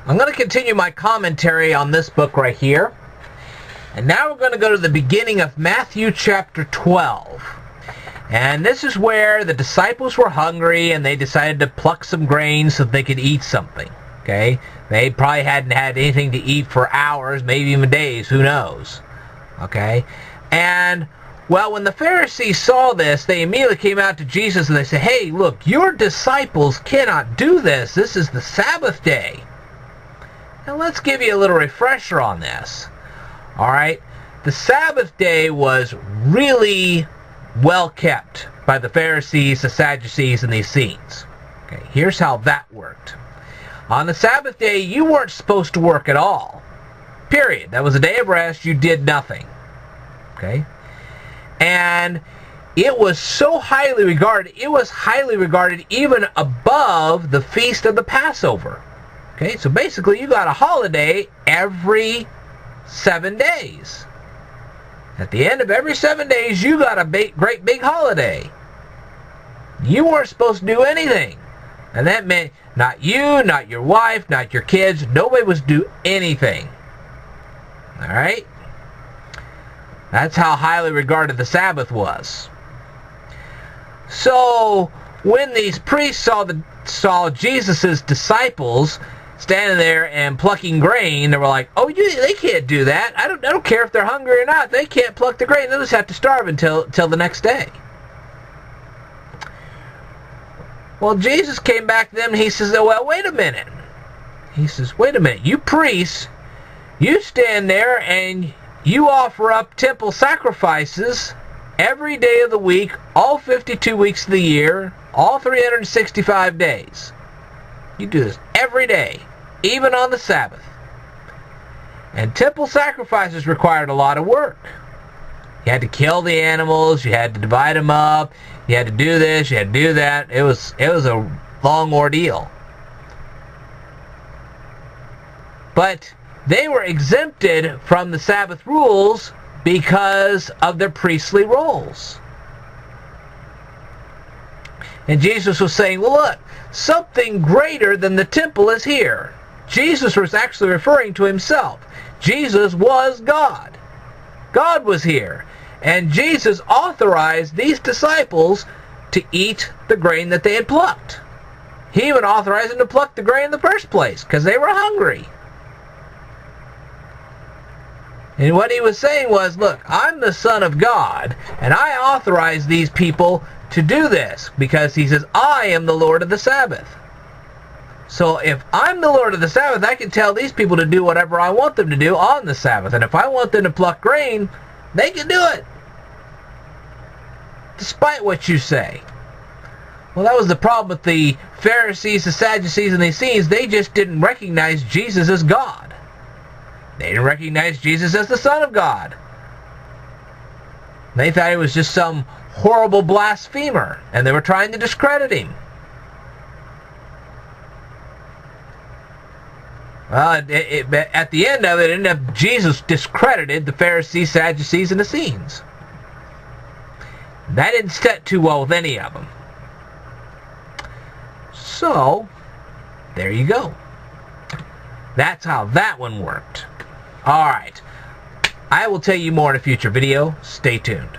I'm going to continue my commentary on this book right here. And now we're going to go to the beginning of Matthew chapter 12. And this is where the disciples were hungry and they decided to pluck some grain so they could eat something. Okay? They probably hadn't had anything to eat for hours, maybe even days, who knows. Okay? And, well, when the Pharisees saw this, they immediately came out to Jesus and they said, hey, look, your disciples cannot do this. This is the Sabbath day. Now let's give you a little refresher on this. Alright? The Sabbath day was really well kept by the Pharisees, the Sadducees, and the Essenes. Okay, here's how that worked. On the Sabbath day, you weren't supposed to work at all. Period. That was a day of rest. You did nothing. Okay? And it was so highly regarded, it was highly regarded even above the feast of the Passover. Okay, so basically you got a holiday every 7 days. At the end of every 7 days, you got a great big holiday. You weren't supposed to do anything. And that meant not you, not your wife, not your kids. Nobody was to do anything. Alright? That's how highly regarded the Sabbath was. So, when these priests saw Jesus' disciples standing there and plucking grain, they were like, oh, they can't do that. I don't care if they're hungry or not. They can't pluck the grain. They'll just have to starve until the next day. Well, Jesus came back to them and he says, well, wait a minute. He says, wait a minute. You priests, you stand there and you offer up temple sacrifices every day of the week, all 52 weeks of the year, all 365 days. You do this every day, even on the Sabbath. And temple sacrifices required a lot of work. You had to kill the animals, you had to divide them up, you had to do this, you had to do that. It was a long ordeal. But they were exempted from the Sabbath rules because of their priestly roles. And Jesus was saying, well, look, something greater than the temple is here. Jesus was actually referring to himself. Jesus was God. God was here. And Jesus authorized these disciples to eat the grain that they had plucked. He even authorized them to pluck the grain in the first place because they were hungry. And what he was saying was, look, I'm the Son of God, and I authorize these people to do this because he says, I am the Lord of the Sabbath. So if I'm the Lord of the Sabbath, I can tell these people to do whatever I want them to do on the Sabbath. And if I want them to pluck grain, they can do it, despite what you say. Well, that was the problem with the Pharisees, the Sadducees, and the Essenes. They just didn't recognize Jesus as God. They didn't recognize Jesus as the Son of God. They thought he was just some horrible blasphemer, and they were trying to discredit him. Well, at the end of it, ended up Jesus discredited the Pharisees, Sadducees, and Essenes. That didn't sit too well with any of them. So, there you go. That's how that one worked. Alright. I will tell you more in a future video. Stay tuned.